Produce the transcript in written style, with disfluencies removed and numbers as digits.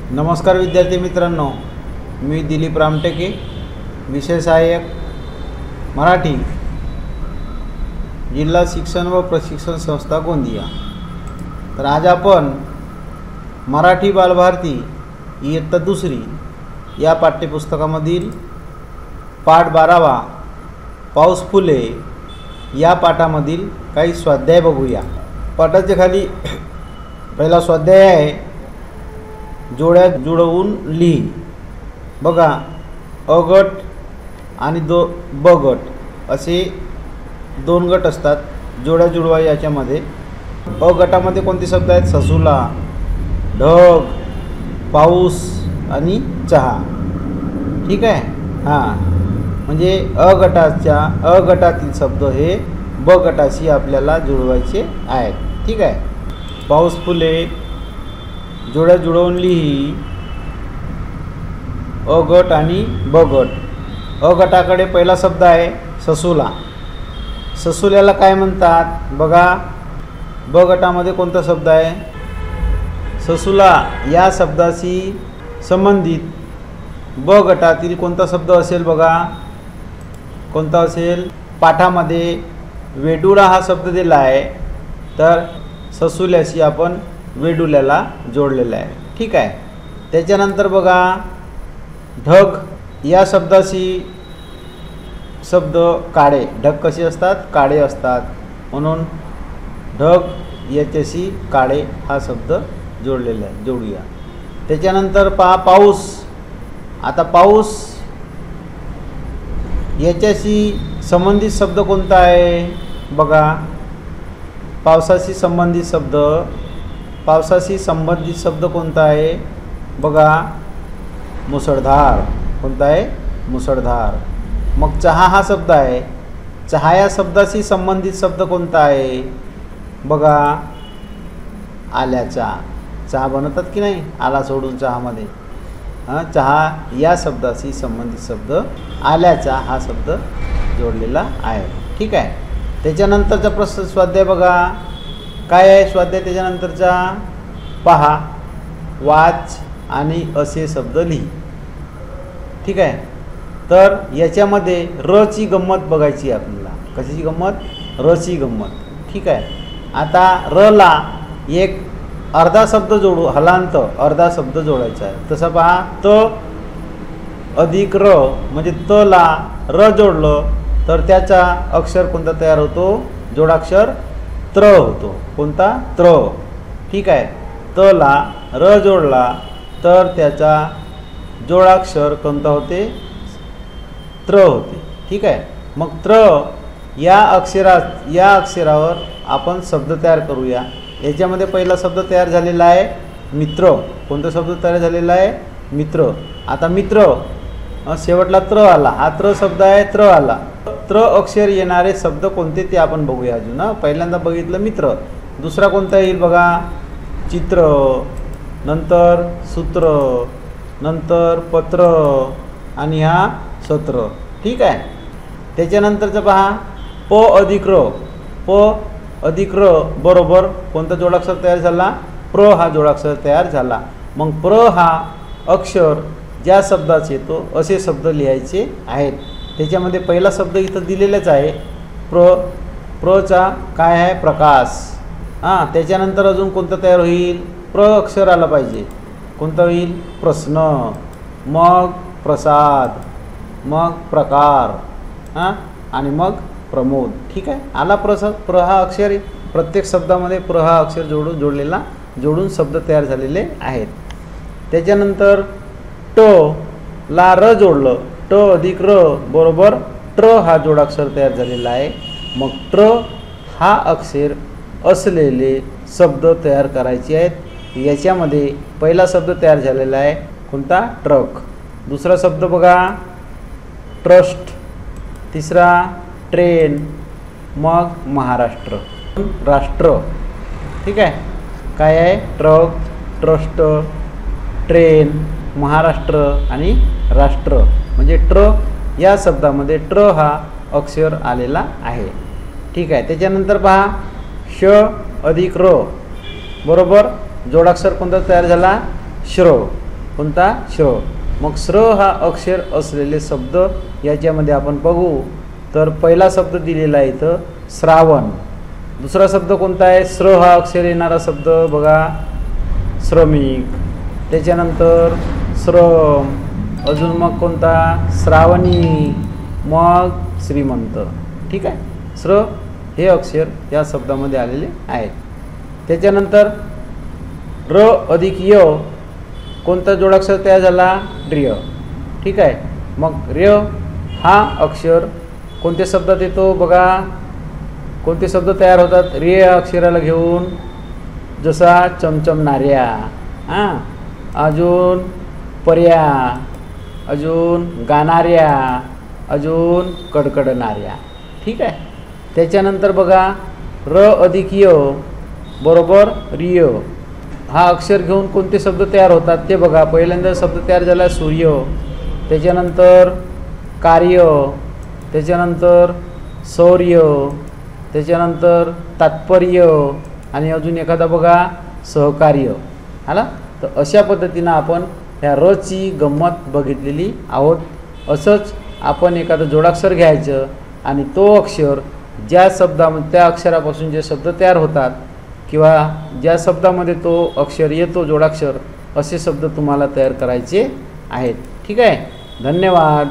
नमस्कार विद्यार्थी मित्रांनो, मी दिलीप रामटेके, विषय सहाय्यक मराठी, जिल्हा शिक्षण व प्रशिक्षण संस्था गोंदिया। तर आज आपण मराठी बालभारती इयत्ता दुसरी या पाठ्यपुस्तकामधील पाठ 12वा पाऊस फुले या पाठामधील काही स्वाध्याय बघूया। पाठाच्या खाली पहिला स्वाध्याय आहे, जोड्या जुळवून लिही। बघा, अ गट आणि ब गट असे दोन गट असतात। जोड्या जुळवा याच्यामध्ये अ गटामध्ये कोणते शब्द आहेत? ससुला, ढग, पाऊस आणि चहा। ठीक आहे। हां, म्हणजे अ गटातील शब्द हे ब गटाशी आपल्याला जुळवायचे आहेत। ठीक आहे। पाऊस फुले, जोड्या जुळवून लिही, अ गट आणि ब गट। अ गटाकडे पहिला शब्द आहे ससुला। ससुल्याला काय म्हणतात? बघा, ब गटामध्ये कोणता शब्द आहे? ससुला या शब्दाशी संबंधित ब गटातील कोणता शब्द असेल? बघा, कोणता असेल? पाठामध्ये वेडुळा हा शब्द दिला आहे, तर ससुल्याशी आपण वेडुल्याला जोडलेला आहे। ठीक आहे। त्याच्यानंतर बघा, ढग या शब्दाशी शब्द काळे। ढग कसे असतात? काळे असतात, म्हणून ढग याच्याशी काळे हा शब्द जोडलेला आहे, जोडूया। त्याच्यानंतर पहा, पाऊस। आता पाऊस याच्याशी संबंधित शब्द कोणता आहे? बघा, पावसाशी संबंधित शब्द कोणता आहे? बघा, मुसळधार। कोणता आहे? मुसळधार। मग चहा हा शब्द आहे, चहा या शब्दाशी संबंधित शब्द कोणता आहे? बघा, आल्याचा। चहा बनवतात की नाही? आला सोडून चहामध्ये। चहा या शब्दाशी संबंधित शब्द आल्याचा हा शब्द जोडलेला आहे। ठीक आहे। त्याच्यानंतरचा प्रश्न स्वाध्याय बघा, काय आहे स्वाध्याय त्याच्यानंतरचा? पहा, वाच आणि असे शब्द लिही। ठीक आहे। तर याच्यामध्ये र ची गंमत बघायची आपल्याला। कशाची गंमत? र ची गंमत। ठीक आहे। आता र ला एक अर्धा शब्द जोडू, हलांत अर्धा शब्द जोडायचा आहे। तसं पहा, त अधिक र म्हणजे त ला र जोडलं तर त्याचा अक्षर कोणता तयार होतो? जोडाक्षर त्र होतो। कोणता? त्र। ठीक आहे। त ला र जोडला तर त्याचा जोडाक्षर कोणता होते? त्र होते। ठीक आहे। मग त्र या अक्षरावर आपण शब्द तयार करूया। याच्यामध्ये पहिला शब्द तयार झालेला आहे मित्र। कोणता शब्द तयार झालेला आहे? मित्र। आता मित्र शेवटला त्र आला, हा त्र शब्द आहे, त्र आला। त्र अक्षर येणारे शब्द कोणते ते आपण बघूया। अजून पहिल्यांदा बघितलं मित्र, दुसरा कोणता येईल? बघा, चित्र, नंतर सूत्र, नंतर पत्र आणि हा सत्र। ठीक आहे। त्याच्यानंतरचं पहा, प अधिक र बरोबर कोणता जोडाक्षर तयार झाला? प्र हा जोडाक्षर तयार झाला। मग प्र हा अक्षर ज्या शब्दाचा येतो असे शब्द लिहायचे आहेत। त्याच्यामध्ये पहिला शब्द इथं दिलेलाच आहे, प्रचा काय आहे? प्रकाश। त्याच्यानंतर अजून कोणतं तयार होईल? प्र अक्षर आला पाहिजे। कोणतं होईल? प्रश्न, मग प्रसाद, मग प्रकार, आणि मग प्रमोद। ठीक आहे। आला प्र हा अक्षर, प्रत्येक शब्दामध्ये प्र हा अक्षर जोडून शब्द तयार झालेले आहेत। त्याच्यानंतर ट ला र जोडलं, ट अधिक र बरोबर ट्र हा जोडाक्षर तयार झालेला आहे। मग ट्र हा अक्षर असलेले शब्द तयार करायचे आहेत। याच्यामध्ये पहिला शब्द तयार झालेला आहे कोणता? ट्रक। दुसरा शब्द बघा, ट्रस्ट। तिसरा ट्रेन, मग महाराष्ट्र, राष्ट्र। ठीक आहे। काय आहे? ट्रक, ट्रस्ट, ट्रेन, महाराष्ट्र आणि राष्ट्र। म्हणजे ट्र या शब्दामध्ये ट्र हा अक्षर आलेला आहे। ठीक आहे। त्याच्यानंतर पहा, श अधिक र बरोबर जोडाक्षर कोणता तयार झाला? श्र। कोणता? श्र. मग श्र हा अक्षर असलेले शब्द याच्यामध्ये आपण बघू. तर पहिला शब्द दिलेला आहे इथं श्रावण. दुसरा शब्द कोणता आहे? श्र हा अक्षर येणारा शब्द बघा, श्रमिक. त्याच्यानंतर श्रम. अजून मग कोणता? श्रावणी. मग श्रीमंत. ठीक आहे. श्र हे अक्षर या शब्दामध्ये आलेले आहेत. त्याच्यानंतर र अधिक य कोणता जोडाक्षर तयार झाला? ड्रिय. ठीक आहे. मग र्य हा अक्षर कोणत्या शब्दात येतो बघा? कोणते शब्द तयार होतात रे या अक्षराला घेऊन? जसा चमचमणाऱ्या, अजून पर्या, अजून गाणाऱ्या, अजून कडकडणाऱ्या. ठीक आहे. त्याच्यानंतर बघा र अधिक य बरोबर रिय हा अक्षर घेऊन कोणते शब्द तयार होतात ते बघा. पहिल्यांदा शब्द तयार झाला सूर्य, त्याच्यानंतर कार्य, त्याच्यानंतर शौर्य, त्याच्यानंतर तात्पर्य आणि अजून एखादा बघा सहकार्य. आला. तर अशा पद्धतीनं आपण ह्या रची गंमत बघितलेली आहोत. असंच आपण एखादं जोडाक्षर घ्यायचं आणि तो अक्षर ज्या शब्दामध्ये त्या अक्षरापासून जे शब्द तयार होतात किंवा ज्या शब्दामध्ये तो अक्षर येतो जोडाक्षर असे शब्द तुम्हाला तयार करायचे आहेत. ठीक आहे. धन्यवाद.